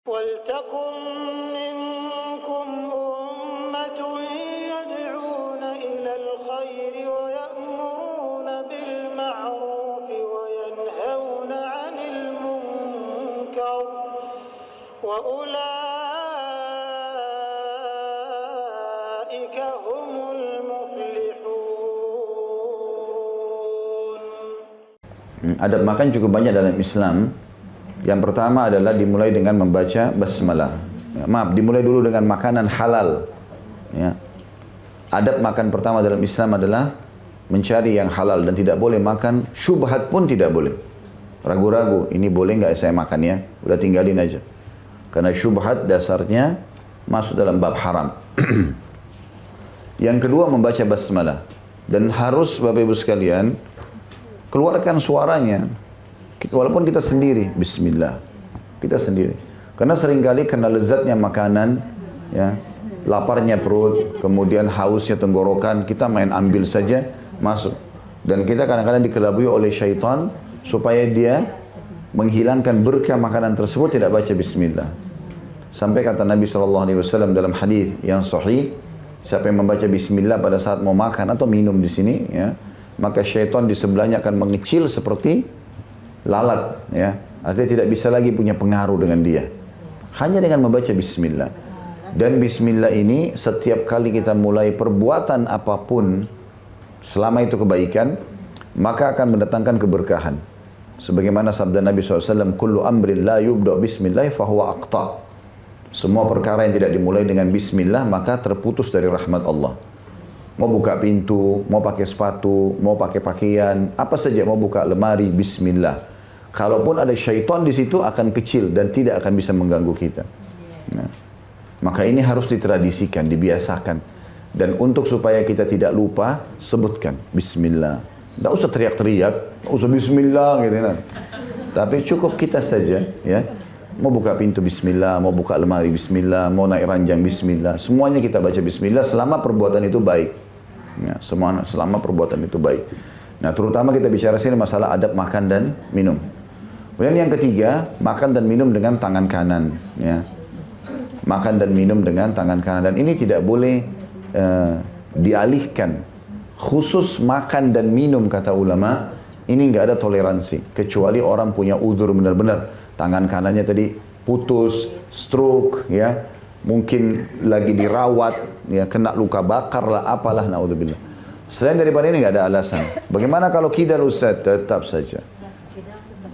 وَلْتَكُنْ مِنْكُمْ أُمَّةٌ يَدْعُونَ إِلَى الْخَيْرِ وَيَأْمُرُونَ بِالْمَعْرُوفِ وَيَنْهَوْنَ عَنِ الْمُنْكَرِ وَأُولَئِكَ هُمُ الْمُفْلِحُونَ. Adab makan cukup banyak dalam Islam. Yang pertama adalah dimulai dengan membaca basmalah. Dimulai dulu dengan makanan halal. Ya. Adab makan pertama dalam Islam adalah mencari yang halal dan tidak boleh makan syubhat pun tidak boleh. Ragu-ragu, ini boleh nggak saya makan ya? Udah tinggalin aja. Karena syubhat dasarnya masuk dalam bab haram. Yang kedua membaca basmalah. Dan harus Bapak Ibu sekalian keluarkan suaranya. Walaupun kita sendiri, bismillah, kita sendiri. Karena seringkali karena lezatnya makanan, ya, laparnya perut, kemudian hausnya tenggorokan, kita main ambil saja, masuk. Dan kita kadang-kadang dikelabui oleh syaitan, supaya dia menghilangkan berkah makanan tersebut, tidak baca bismillah. Sampai kata Nabi SAW dalam hadis yang sahih, siapa yang membaca bismillah pada saat mau makan atau minum di sini, ya, maka syaitan di sebelahnya akan mengecil seperti lalat, ya, artinya tidak bisa lagi punya pengaruh dengan dia. Hanya dengan membaca bismillah. Dan bismillah ini setiap kali kita mulai perbuatan apapun, selama itu kebaikan, maka akan mendatangkan keberkahan. Sebagaimana sabda Nabi SAW, kullu amrin la yubda' bismillah fahuwa aqta. Semua perkara yang tidak dimulai dengan bismillah, maka terputus dari rahmat Allah. Mau buka pintu, mau pakai sepatu, mau pakai pakaian, apa saja, mau buka lemari, bismillah. Kalaupun ada syaitan di situ akan kecil dan tidak akan bisa mengganggu kita. Nah, maka ini harus ditradisikan, dibiasakan. Dan untuk supaya kita tidak lupa, sebutkan bismillah. Tidak usah teriak-teriak, tidak usah bismillah gitu kan. Tapi cukup kita saja, ya. Mau buka pintu bismillah, mau buka lemari bismillah, mau naik ranjang bismillah. Semuanya kita baca bismillah selama perbuatan itu baik. Ya, selama perbuatan itu baik. Nah, terutama kita bicara sini masalah adab makan dan minum. Kemudian yang ketiga, makan dan minum dengan tangan kanan. Ya. Makan dan minum dengan tangan kanan. Dan ini tidak boleh dialihkan. Khusus makan dan minum, kata ulama, ini nggak ada toleransi. Kecuali orang punya udzur benar-benar. Tangan kanannya tadi putus, stroke, ya, mungkin lagi dirawat, ya, kena luka bakar lah, apalah, naudzubillah. Selain daripada ini nggak ada alasan. Bagaimana kalau kidal, Ustaz? Tetap saja.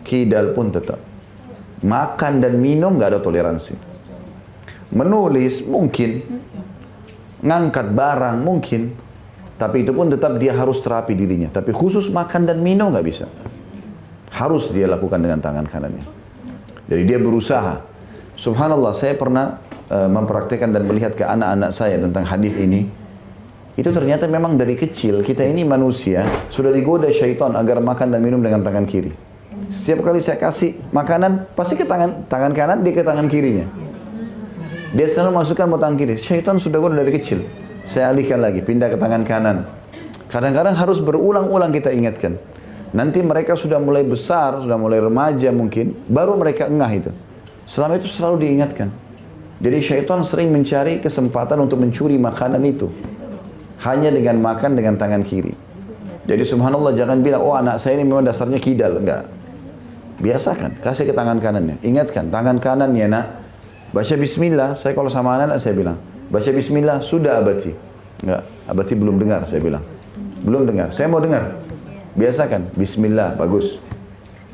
Kidal pun tetap. Makan dan minum nggak ada toleransi. Menulis mungkin, ngangkat barang mungkin, tapi itu pun tetap dia harus terapi dirinya. Tapi khusus makan dan minum nggak bisa. Harus dia lakukan dengan tangan kanannya. Jadi dia berusaha. Subhanallah, saya pernah mempraktikkan dan melihat ke anak-anak saya tentang hadis ini. Itu ternyata memang dari kecil kita ini manusia sudah digoda syaitan agar makan dan minum dengan tangan kiri. Setiap kali saya kasih makanan pasti ke tangan kanan, dia ke tangan kirinya. Dia selalu masukkan mau tangan kiri. Syaitan sudah goda dari kecil. Saya alihkan lagi, pindah ke tangan kanan. Kadang-kadang harus berulang-ulang kita ingatkan. Nanti mereka sudah mulai besar, sudah mulai remaja mungkin, baru mereka engah itu. Selama itu selalu diingatkan. Jadi syaitan sering mencari kesempatan untuk mencuri makanan itu. Hanya dengan makan dengan tangan kiri. Jadi subhanallah, jangan bilang, oh anak saya ini memang dasarnya kidal. Enggak. Biasakan, kasih ke tangan kanannya. Ingatkan, tangan kanannya nak, baca bismillah. Saya kalau sama anak saya bilang, baca bismillah, sudah abati. Enggak, abati belum dengar, saya bilang. Belum dengar, saya mau dengar. Biasakan, bismillah, bagus.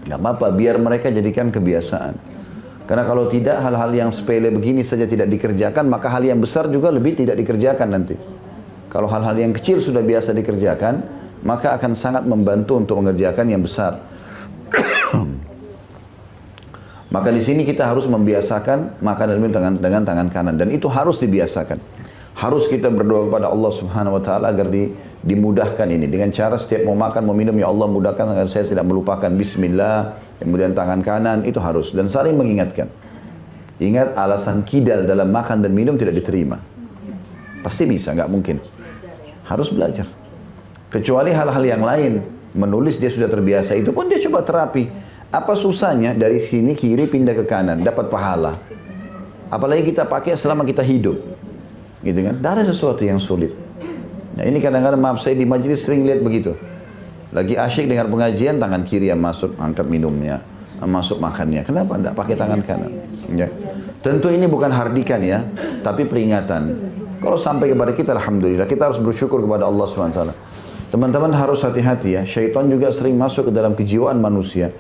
Enggak apa-apa, biar mereka jadikan kebiasaan. Karena kalau tidak, hal-hal yang sepele begini saja tidak dikerjakan, maka hal yang besar juga lebih tidak dikerjakan nanti. Kalau hal-hal yang kecil sudah biasa dikerjakan, maka akan sangat membantu untuk mengerjakan yang besar. Maka di sini kita harus membiasakan makan dan minum dengan tangan kanan. Dan itu harus dibiasakan. Harus kita berdoa kepada Allah Subhanahu Wa Taala agar dimudahkan ini. Dengan cara setiap mau makan, mau minum, ya Allah mudahkan agar saya tidak melupakan bismillah. Kemudian tangan kanan, itu harus. Dan saling mengingatkan. Ingat, alasan kidal dalam makan dan minum tidak diterima. Pasti bisa, nggak mungkin. Harus belajar. Kecuali hal-hal yang lain. Menulis dia sudah terbiasa, itu pun dia coba terapi. Apa susahnya dari sini kiri pindah ke kanan, dapat pahala. Apalagi kita pakai selama kita hidup. Gitu kan? Tidak ada sesuatu yang sulit. Nah, ini kadang-kadang maaf saya di majelis sering lihat begitu. Lagi asyik dengar pengajian, tangan kiri yang masuk, angkat minumnya, masuk makannya. Kenapa tidak pakai tangan kanan? Ya. Tentu ini bukan hardikan ya, tapi peringatan. Kalau sampai kepada kita, alhamdulillah, kita harus bersyukur kepada Allah SWT. Teman-teman harus hati-hati ya. Syaitan juga sering masuk ke dalam kejiwaan manusia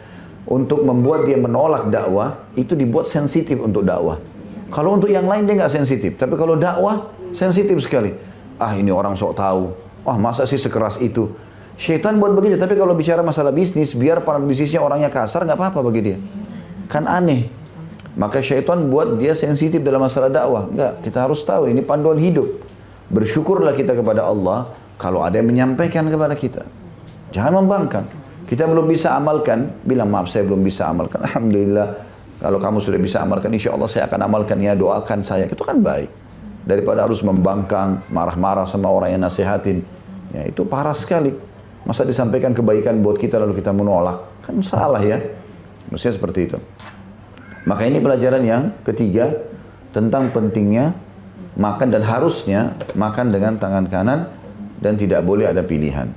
untuk membuat dia menolak dakwah. Itu dibuat sensitif untuk dakwah. Kalau untuk yang lain dia nggak sensitif, tapi kalau dakwah sensitif sekali. Ah, ini orang sok tahu. Wah, masa sih sekeras itu? Syaitan buat begitu. Tapi kalau bicara masalah bisnis, biar para bisnisnya orangnya kasar, nggak apa-apa bagi dia. Kan aneh. Maka syaitan buat dia sensitif dalam masalah dakwah. Enggak, kita harus tahu ini panduan hidup. Bersyukurlah kita kepada Allah kalau ada yang menyampaikan kepada kita. Jangan membangkang. Kita belum bisa amalkan, bilang maaf saya belum bisa amalkan. Alhamdulillah, kalau kamu sudah bisa amalkan, insya Allah saya akan amalkan ya, doakan saya. Itu kan baik. Daripada harus membangkang, marah-marah sama orang yang nasihatin. Ya, itu parah sekali. Masa disampaikan kebaikan buat kita lalu kita menolak? Kan salah ya. Mestinya seperti itu. Maka ini pelajaran yang ketiga tentang pentingnya makan dan harusnya makan dengan tangan kanan dan tidak boleh ada pilihan.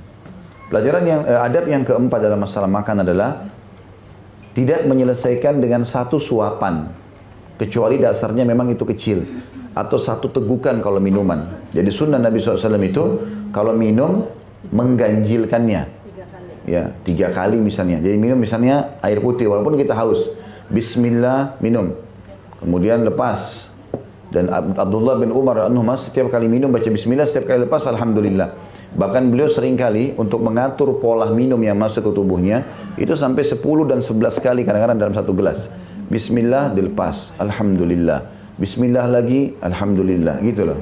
Pelajaran yang adab yang keempat dalam masalah makan adalah tidak menyelesaikan dengan satu suapan kecuali dasarnya memang itu kecil atau satu tegukan kalau minuman. Jadi sunnah Nabi SAW itu kalau minum mengganjilkannya. Ya, 3 kali misalnya. Jadi minum misalnya air putih walaupun kita haus. Bismillah, minum. Kemudian lepas. Dan Abdullah bin Umar setiap kali minum baca bismillah, setiap kali lepas alhamdulillah. Bahkan beliau sering kali untuk mengatur pola minum yang masuk ke tubuhnya itu sampai 10 dan 11 kali kadang-kadang dalam satu gelas. Bismillah dilepas, alhamdulillah. Bismillah lagi, alhamdulillah, gitu loh.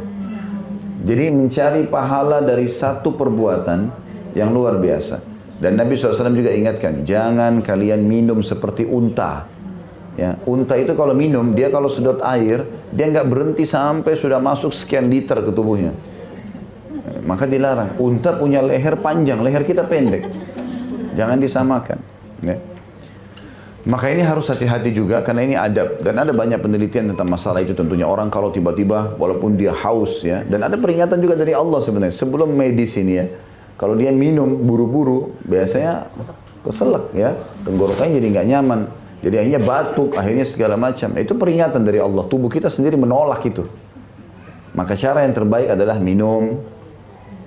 Jadi mencari pahala dari satu perbuatan yang luar biasa. Dan Nabi SAW juga ingatkan, jangan kalian minum seperti unta. Ya, unta itu kalau minum, dia kalau sedot air, dia nggak berhenti sampai sudah masuk sekian liter ke tubuhnya. Maka dilarang. Unta punya leher panjang, leher kita pendek. Jangan disamakan. Ya. Maka ini harus hati-hati juga karena ini adab. Dan ada banyak penelitian tentang masalah itu tentunya. Orang kalau tiba-tiba walaupun dia haus ya. Dan ada peringatan juga dari Allah sebenarnya. Sebelum medis ini ya. Kalau dia minum buru-buru biasanya keselak ya. Tenggorokannya jadi nggak nyaman. Jadi akhirnya batuk, akhirnya segala macam. Itu peringatan dari Allah. Tubuh kita sendiri menolak itu. Maka cara yang terbaik adalah minum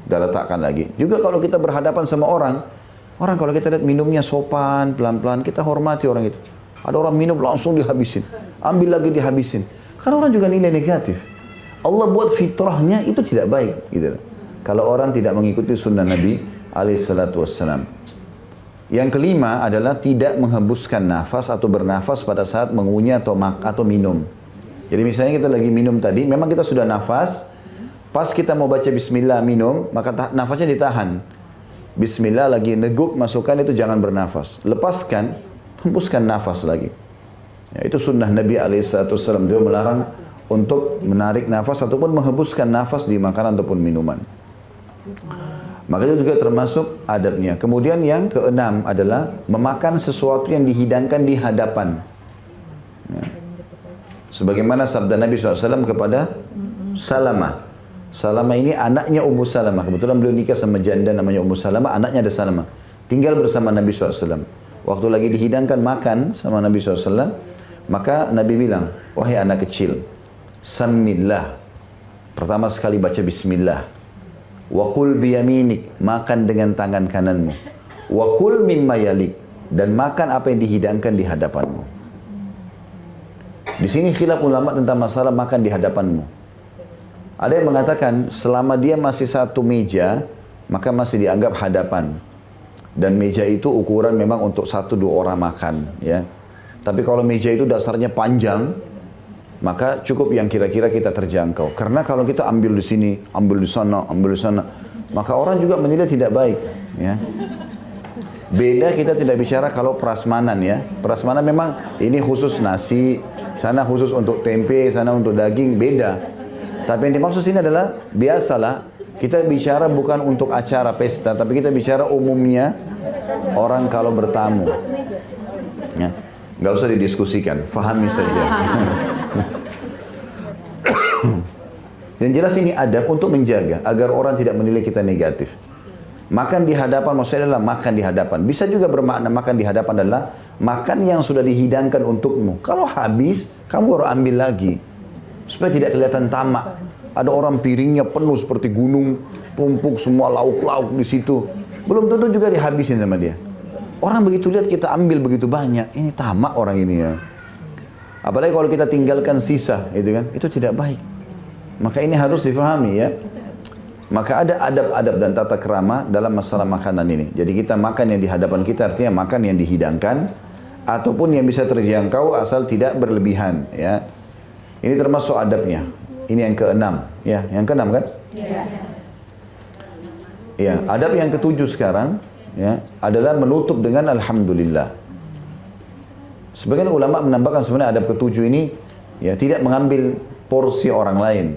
dan letakkan lagi. Juga kalau kita berhadapan sama orang kalau kita lihat minumnya sopan, pelan-pelan, kita hormati orang itu. Ada orang minum langsung dihabisin. Ambil lagi dihabisin. Karena orang juga nilai negatif. Allah buat fitrahnya itu tidak baik. Gitu. Kalau orang tidak mengikuti sunnah Nabi SAW. Yang kelima adalah tidak menghembuskan nafas atau bernafas pada saat mengunyah atau minum. Jadi misalnya kita lagi minum tadi, memang kita sudah nafas, pas kita mau baca bismillah minum, maka nafasnya ditahan. Bismillah lagi neguk masukkan itu jangan bernafas. Lepaskan, hembuskan nafas lagi. Ya, itu sunnah Nabi SAW. Dia melarang untuk menarik nafas ataupun menghembuskan nafas di makanan ataupun minuman. Maka itu juga termasuk adabnya. Kemudian yang keenam adalah memakan sesuatu yang dihidangkan di hadapan. Ya. Sebagaimana sabda Nabi SAW kepada Salamah. Salamah ini anaknya Ummu Salamah. Kebetulan beliau nikah sama janda namanya Ummu Salamah, anaknya ada Salamah. Tinggal bersama Nabi SAW. Waktu lagi dihidangkan makan sama Nabi SAW, maka Nabi bilang, wahai anak kecil, Samillah. Pertama sekali baca bismillah. Wa kul biyaminik, makan dengan tangan kananmu. Wa kul mimma yalik, dan makan apa yang dihidangkan di hadapanmu. Di sini khilaf ulama tentang masalah makan di hadapanmu. Ada yang mengatakan selama dia masih satu meja, maka masih dianggap hadapan. Dan meja itu ukuran memang untuk 1-2 orang makan, ya. Tapi kalau meja itu dasarnya panjang, maka cukup yang kira-kira kita terjangkau. Karena kalau kita ambil di sini, ambil di sana, maka orang juga menilai tidak baik. Ya. Beda kita tidak bicara kalau prasmanan ya. Prasmanan memang ini khusus nasi, sana khusus untuk tempe, sana untuk daging, beda. Tapi yang dimaksud sini adalah biasalah kita bicara bukan untuk acara pesta, tapi kita bicara umumnya orang kalau bertamu. Ya. Nggak usah didiskusikan, fahami saja. Dan jelas ini adab untuk menjaga agar orang tidak menilai kita negatif. Makan di hadapan maksudnya adalah makan di hadapan. Bisa juga bermakna makan di hadapan adalah makan yang sudah dihidangkan untukmu. Kalau habis, kamu baru ambil lagi. Supaya tidak kelihatan tamak. Ada orang piringnya penuh seperti gunung, tumpuk semua lauk-lauk di situ. Belum tentu juga dihabisin sama dia. Orang begitu lihat kita ambil begitu banyak, ini tamak orang ini ya. Apalagi kalau kita tinggalkan sisa, gitu kan? Itu tidak baik. Maka ini harus difahami ya. Maka ada adab-adab dan tata krama dalam masalah makanan ini. Jadi kita makan yang di hadapan kita artinya makan yang dihidangkan ataupun yang bisa terjangkau asal tidak berlebihan ya. Ini termasuk adabnya. Ini yang keenam ya, yang keenam kan? Iya. Ya, adab yang ketujuh sekarang ya adalah menutup dengan alhamdulillah. Sebagian ulama menambahkan sebenarnya adab ketujuh ini ya tidak mengambil porsi orang lain.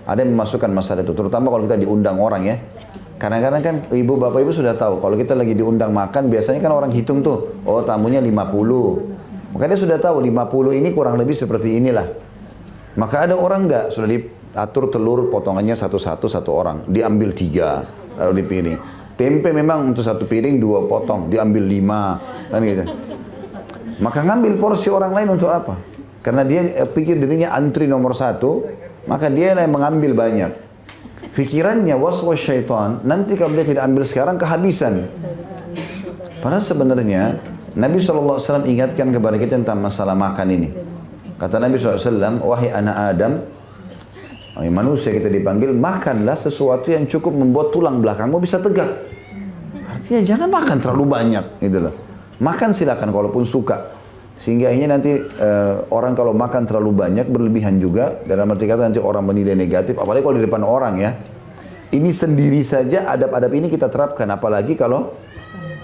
Ada yang memasukkan masalah itu, terutama kalau kita diundang orang ya. Kadang-kadang kan ibu bapak ibu sudah tahu, kalau kita lagi diundang makan, biasanya kan orang hitung tuh, oh tamunya 50. Maka dia sudah tahu 50 ini kurang lebih seperti inilah. Maka ada orang enggak, sudah diatur telur potongannya satu-satu satu orang, diambil 3 lalu dipiring. Tempe memang untuk satu piring 2 potong, diambil 5 kan gitu. Maka ngambil porsi orang lain untuk apa? Karena dia pikir dirinya antri nomor 1, maka dia yang mengambil banyak. Fikirannya waswas syaitan, nanti kalau dia tidak ambil sekarang kehabisan. Padahal sebenarnya Nabi SAW ingatkan kepada kita tentang masalah makan ini. Kata Nabi SAW, wahai anak Adam, wahai manusia kita dipanggil, makanlah sesuatu yang cukup membuat tulang belakangmu bisa tegak. Artinya jangan makan terlalu banyak, gitu loh. Makan silakan kalaupun suka. Sehingga ini nanti orang kalau makan terlalu banyak berlebihan juga, dalam arti kata nanti orang menilai negatif, apalagi kalau di depan orang ya. Ini sendiri saja adab-adab ini kita terapkan, apalagi kalau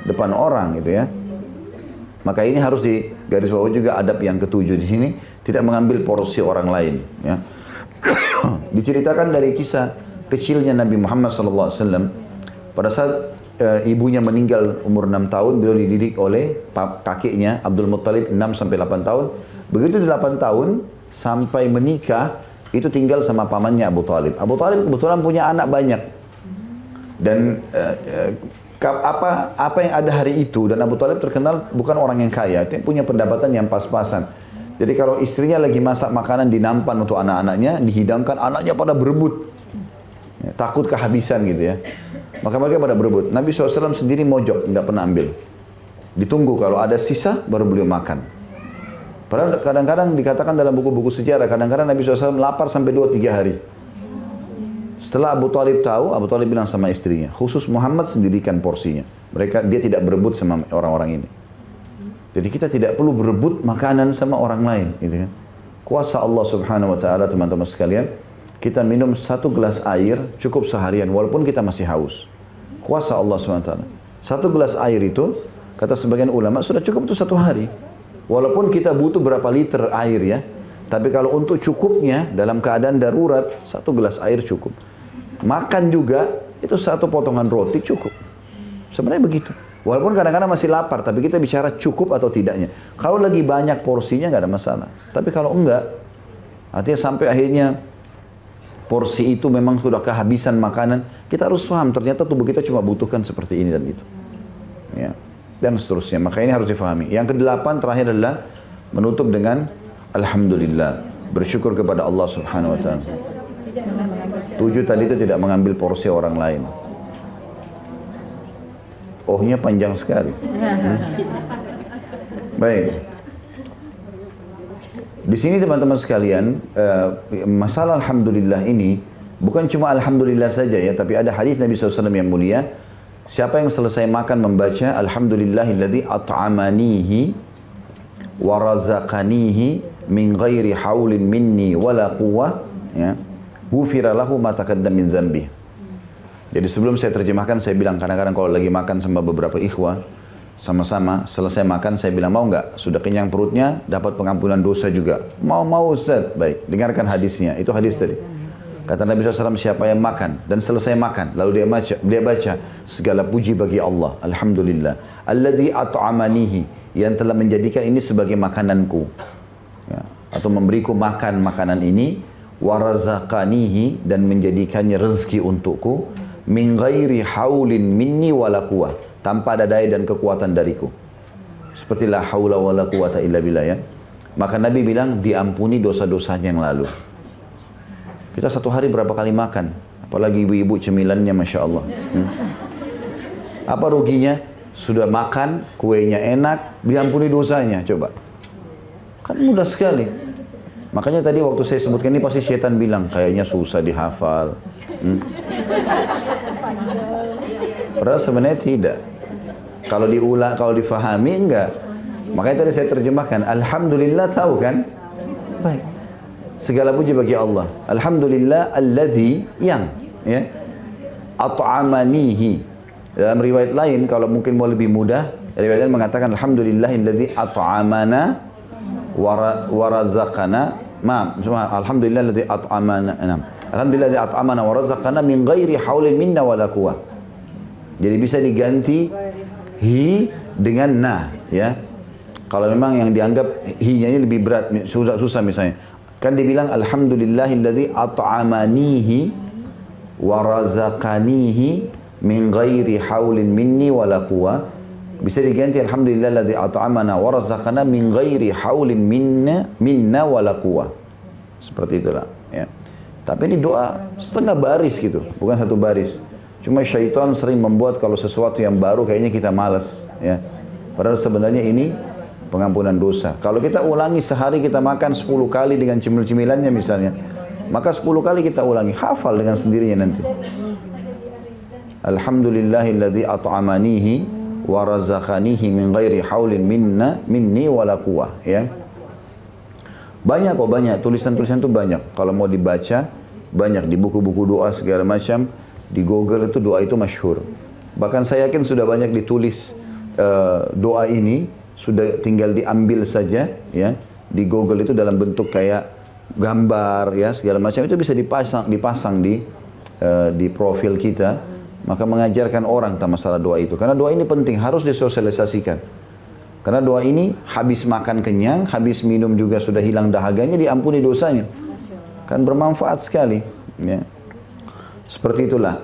depan orang gitu ya. Maka ini harus digarisbawahi juga adab yang ketujuh di sini, tidak mengambil porsi orang lain ya. Diceritakan dari kisah kecilnya Nabi Muhammad SAW pada saat ibunya meninggal umur 6 tahun, beliau dididik oleh kakeknya Abdul Muttalib 6-8 tahun. Begitu 8 tahun sampai menikah, itu tinggal sama pamannya Abu Talib. Abu Talib kebetulan punya anak banyak. Dan apa yang ada hari itu, dan Abu Talib terkenal bukan orang yang kaya, dia punya pendapatan yang pas-pasan. Jadi kalau istrinya lagi masak makanan di nampan untuk anak-anaknya, dihidangkan, anaknya pada berebut. Ya, takut kehabisan gitu ya. Maka mereka pada berebut. Nabi SAW sendiri mojok, nggak pernah ambil. Ditunggu kalau ada sisa, baru beliau makan. Padahal kadang-kadang dikatakan dalam buku-buku sejarah, kadang-kadang Nabi SAW lapar sampai 2-3 hari. Setelah Abu Talib tahu, Abu Talib bilang sama istrinya, khusus Muhammad sendirikan porsinya. Dia tidak berebut sama orang-orang ini. Jadi kita tidak perlu berebut makanan sama orang lain. Gitu kan. Kuasa Allah Subhanahu Wa Taala teman-teman sekalian. Kita minum 1 gelas air cukup seharian walaupun kita masih haus. Kuasa Allah SWT. 1 gelas air itu, kata sebagian ulama, sudah cukup untuk 1 hari. Walaupun kita butuh berapa liter air ya. Tapi kalau untuk cukupnya, dalam keadaan darurat, 1 gelas air cukup. Makan juga, itu 1 potongan roti cukup. Sebenarnya begitu. Walaupun kadang-kadang masih lapar, tapi kita bicara cukup atau tidaknya. Kalau lagi banyak porsinya nggak ada masalah. Tapi kalau enggak, artinya sampai akhirnya porsi itu memang sudah kehabisan makanan, kita harus paham ternyata tubuh kita cuma butuhkan seperti ini dan itu. Ya. Dan seterusnya. Maka ini harus difahami. Yang ke-8 terakhir adalah menutup dengan alhamdulillah, bersyukur kepada Allah Subhanahu Wa Taala. 7 tadi itu tidak mengambil porsi orang lain. Ohnya panjang sekali. Baik. Di sini teman-teman sekalian, masalah alhamdulillah ini bukan cuma alhamdulillah saja ya, tapi ada hadis Nabi SAW yang mulia. Siapa yang selesai makan membaca alhamdulillahilladzi at'amanihi wa razaqanihi min ghairi haulin minni wala quwwah, ya, ghufira lahu ma taqaddama min dzambi. Jadi sebelum saya terjemahkan, saya bilang kadang-kadang kalau lagi makan sama beberapa ikhwah, sama-sama selesai makan, saya bilang, mau nggak? Sudah kenyang perutnya, dapat pengampunan dosa juga. Mau Ustaz? Baik, dengarkan hadisnya. Itu hadis tadi. Kata Nabi SAW, siapa yang makan dan selesai makan, lalu dia baca, segala puji bagi Allah, alhamdulillah, alladzi at'amanihi, yang telah menjadikan ini sebagai makananku, ya, atau memberiku makan makanan ini, warazaqanihi, dan menjadikannya rezeki untukku, min ghairi haulin minni wala quwwah, tanpa ada daya dan kekuatan dariku. Seperti la haula wala quwwata illa billah ya. Maka Nabi bilang diampuni dosa-dosanya yang lalu. Kita satu hari berapa kali makan? Apalagi ibu-ibu cemilannya Masya Allah. Apa ruginya? Sudah makan, kuenya enak, diampuni dosanya. Coba. Kan mudah sekali. Makanya tadi waktu saya sebutkan ini pasti syaitan bilang, kayaknya susah dihafal. Padahal sebenarnya tidak. Kalau diulang, kalau difahami enggak. Makanya tadi saya terjemahkan, Alhamdulillah, tahu kan? Baik. Segala puji bagi Allah. Alhamdulillah alladzi yang ya at'amanihi. Dalam riwayat lain kalau mungkin mau lebih mudah, riwayat lain mengatakan alhamdulillahilladzi at'amana wa razaqana. Alhamdulillahilladzi at'amana. Alhamdulillahilladzi at'amana wa razaqana min ghairi haulin minna wala quwwah. Jadi bisa diganti hi dengan na ya. Kalau memang yang dianggap hi-nya ini lebih berat, susah misalnya. Kan dibilang alhamdulillahilladzi at'amanihi wa razaqanihi min ghairi haulin minni wala quwwah. Bisa diganti alhamdulillahilladzi at'amana wa razaqana min ghairi haulin minna wala quwwah. Seperti itulah ya. Tapi ini doa setengah baris gitu, bukan satu baris. Cuma syaitan sering membuat kalau sesuatu yang baru kayaknya kita malas ya. Padahal sebenarnya ini pengampunan dosa. Kalau kita ulangi sehari kita makan 10 kali dengan cemil-cemilannya misalnya, maka 10 kali kita ulangi, hafal dengan sendirinya nanti. Alhamdulillahilladzi at'amanihi wa razaqanihi min ghairi haulin minni wala quwwah ya. Banyak tulisan-tulisan itu banyak. Kalau mau dibaca banyak di buku-buku doa segala macam, di Google itu doa itu masyhur. Bahkan saya yakin sudah banyak ditulis doa ini, sudah tinggal diambil saja ya di Google itu dalam bentuk kayak gambar ya segala macam, itu bisa dipasang di profil kita, maka mengajarkan orang tentang masalah doa itu, karena doa ini penting, harus disosialisasikan. Karena doa ini habis makan kenyang, habis minum juga sudah hilang dahaganya, diampuni dosanya, kan bermanfaat sekali ya. Seperti itulah